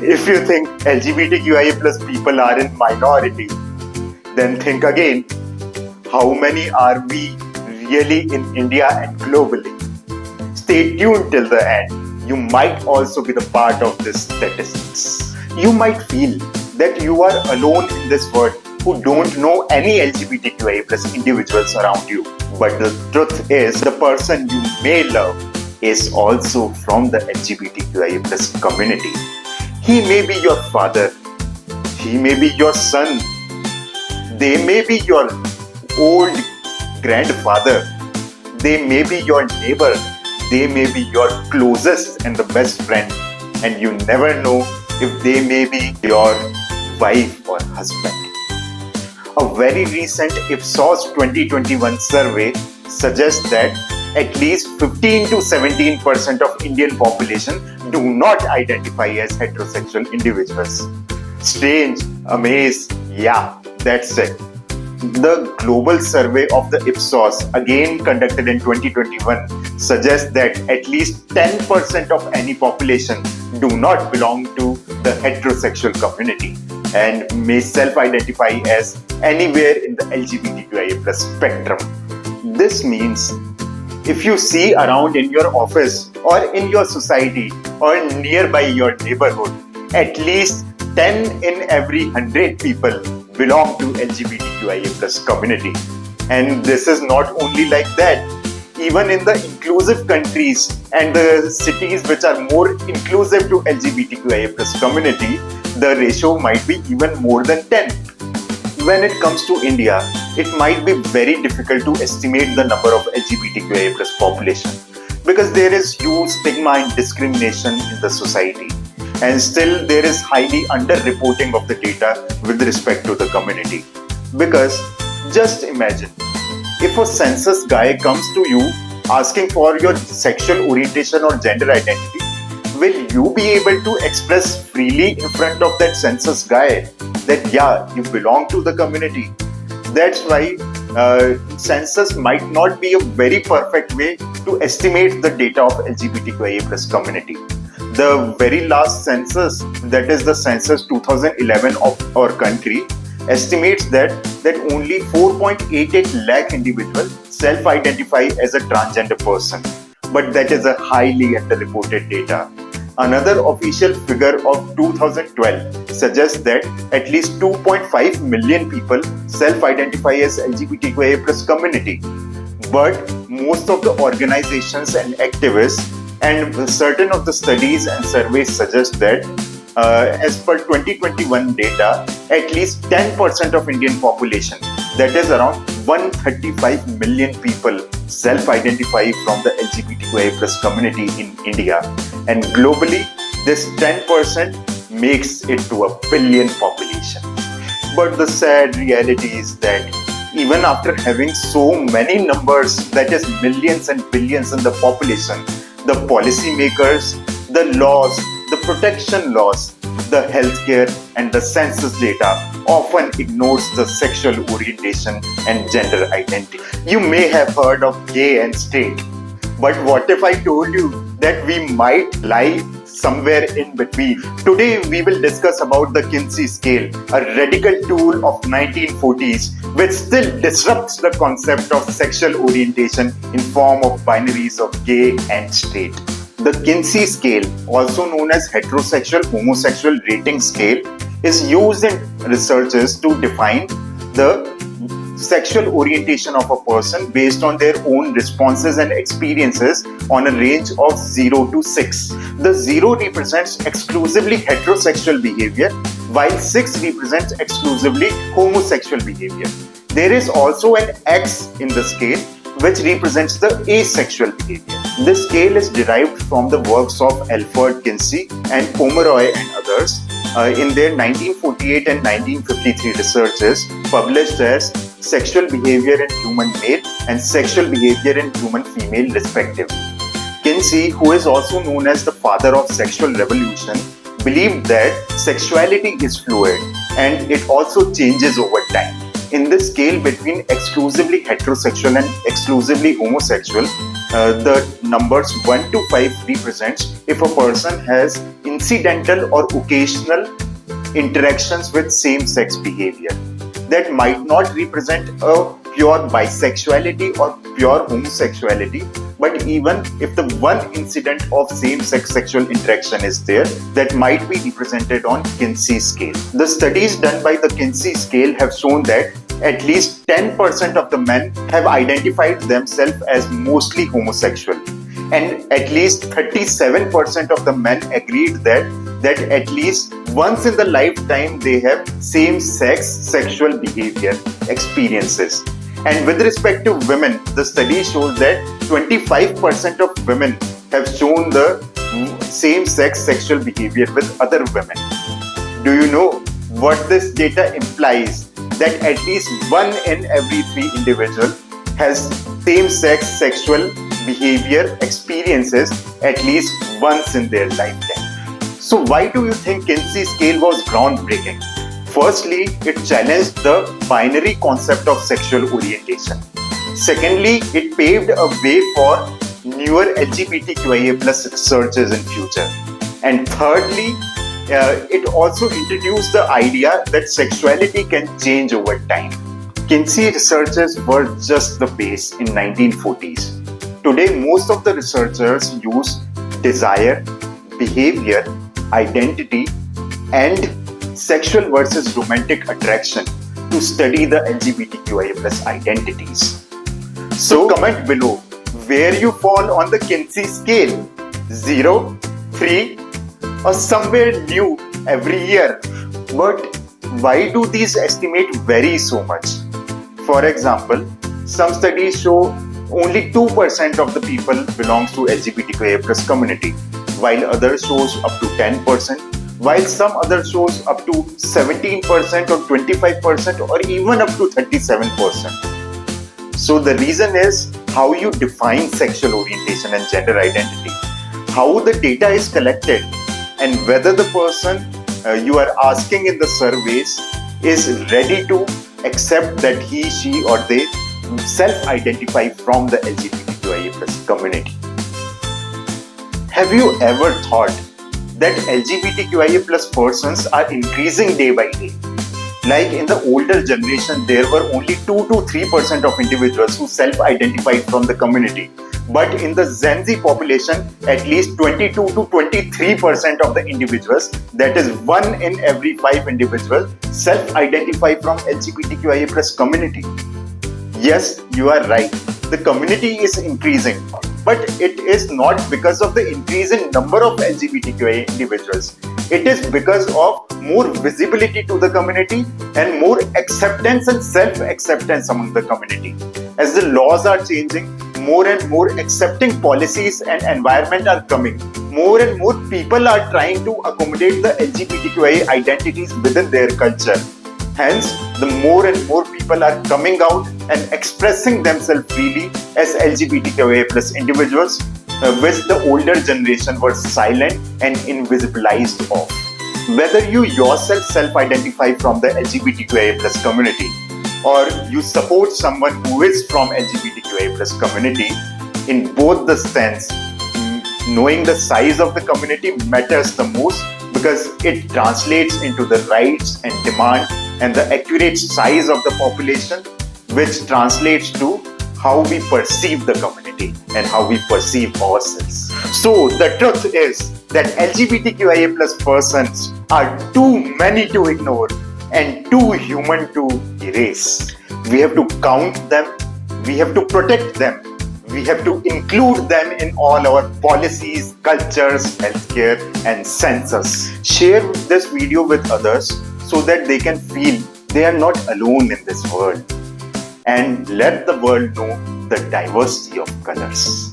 If you think LGBTQIA plus people are in minority, then think again. How many are we really in India and globally? Stay tuned till the end. You might also be the part of this statistics. You might feel that you are alone in this world who don't know any LGBTQIA plus individuals around you. But the truth is, the person you may love is also from the LGBTQIA plus community. He may be your father, he may be your son, they may be your old grandfather, they may be your neighbor, they may be your closest and the best friend, and you never know if they may be your wife or husband. A very recent Ipsos 2021 survey suggests that at least 15 to 17% of Indian population do not identify as heterosexual individuals. Strange, amazed, yeah, that's it. The global survey of the Ipsos, again conducted in 2021, suggests that at least 10% of any population do not belong to the heterosexual community and may self-identify as anywhere in the LGBTQIA plus spectrum. This means if you see around in your office or in your society or nearby your neighborhood, at least 10 in every 100 people belong to LGBTQIA plus community. And this is not only like that. Even in the inclusive countries and the cities which are more inclusive to LGBTQIA plus community, the ratio might be even more than 10. When it comes to India, it might be very difficult to estimate the number of LGBTQIA plus population because there is huge stigma and discrimination in the society, and still there is highly underreporting of the data with respect to the community. Because just imagine, if a census guy comes to you asking for your sexual orientation or gender identity, will you be able to express freely in front of that census guy that yeah, you belong to the community? That's why census might not be a very perfect way to estimate the data of LGBTQIA plus community. The very last census, that is the census 2011 of our country, estimates that only 4.88 lakh individuals self-identify as a transgender person. But that is a highly underreported data. Another official figure of 2012 suggests that at least 2.5 million people self-identify as LGBTQIA plus community. But most of the organizations and activists and certain of the studies and surveys suggest that as per 2021 data, at least 10% of Indian population, that is around 135 million people, self-identify from the LGBTQIA plus community in India. And globally, this 10% makes it to a billion population. But the sad reality is that even after having so many numbers, that is millions and billions in the population, the policymakers, the laws, the protection laws, the healthcare and the census data often ignores the sexual orientation and gender identity. You may have heard of gay and straight, but what if I told you that we might lie somewhere in between? Today we will discuss about the Kinsey scale, a radical tool of 1940s which still disrupts the concept of sexual orientation in form of binaries of gay and straight. The Kinsey scale, also known as heterosexual homosexual rating scale, is used in researches to define the sexual orientation of a person based on their own responses and experiences on a range of 0 to 6. The 0 represents exclusively heterosexual behavior, while 6 represents exclusively homosexual behavior. There is also an X in the scale, which represents the asexual behavior. This scale is derived from the works of Alfred Kinsey and Pomeroy and others in their 1948 and 1953 researches published as Sexual Behavior in Human Male and Sexual Behavior in Human Female respectively. Kinsey, who is also known as the father of sexual revolution, believed that sexuality is fluid and it also changes over time. In this scale between exclusively heterosexual and exclusively homosexual, the numbers 1 to 5 represents if a person has incidental or occasional interactions with same-sex behavior. That might not represent a pure bisexuality or pure homosexuality, but even if the one incident of same-sex sexual interaction is there, that might be represented on Kinsey scale. The studies done by the Kinsey scale have shown that at least 10% of the men have identified themselves as mostly homosexual, and at least 37% of the men agreed that at least once in the lifetime they have same-sex sexual behavior experiences. And with respect to women, the study shows that 25% of women have shown the same-sex sexual behavior with other women. Do you know what this data implies? That at least 1 in every 3 individuals has same-sex sexual behavior experiences at least once in their lifetime. So why do you think Kinsey scale was groundbreaking? Firstly, it challenged the binary concept of sexual orientation. Secondly, it paved a way for newer LGBTQIA+ researches in future. And thirdly, it also introduced the idea that sexuality can change over time. Kinsey researchers were just the base in 1940s. Today, most of the researchers use desire, behavior, identity, and sexual versus romantic attraction to study the LGBTQIA+ identities. So comment below where you fall on the Kinsey scale, 0, 3, or somewhere new every year. But why do these estimates vary so much? For example, some studies show only 2% of the people belongs to LGBTQIA+ community, while others shows up to 10%, while some others shows up to 17% or 25% or even up to 37%. So the reason is how you define sexual orientation and gender identity, how the data is collected, and whether the person you are asking in the surveys is ready to accept that he, she or they self-identify from the LGBTQIA+ community. Have you ever thought that LGBTQIA+ persons are increasing day by day? Like in the older generation, there were only 2 to 3% of individuals who self-identified from the community. But in the Gen Z population, at least 22 to 23% of the individuals, that is 1 in every 5 individuals, self-identify from LGBTQIA+ community. Yes, you are right. The community is increasing, but it is not because of the increase in number of LGBTQIA individuals. It is because of more visibility to the community and more acceptance and self-acceptance among the community. As the laws are changing, more and more accepting policies and environment are coming. More and more people are trying to accommodate the LGBTQIA identities within their culture. Hence, the more and more people are coming out and expressing themselves freely as LGBTQIA+ individuals, which the older generation was silent and invisibilized of. Whether you yourself self-identify from the LGBTQIA+ community or you support someone who is from LGBTQIA+ community, in both the sense, knowing the size of the community matters the most because it translates into the rights and demand and the accurate size of the population, which translates to how we perceive the community and how we perceive ourselves. So the truth is that LGBTQIA+ persons are too many to ignore and too human to erase. We have to count them, we have to protect them, we have to include them in all our policies, cultures, healthcare, and census. Share this video with others so that they can feel they are not alone in this world. And let the world know the diversity of colors.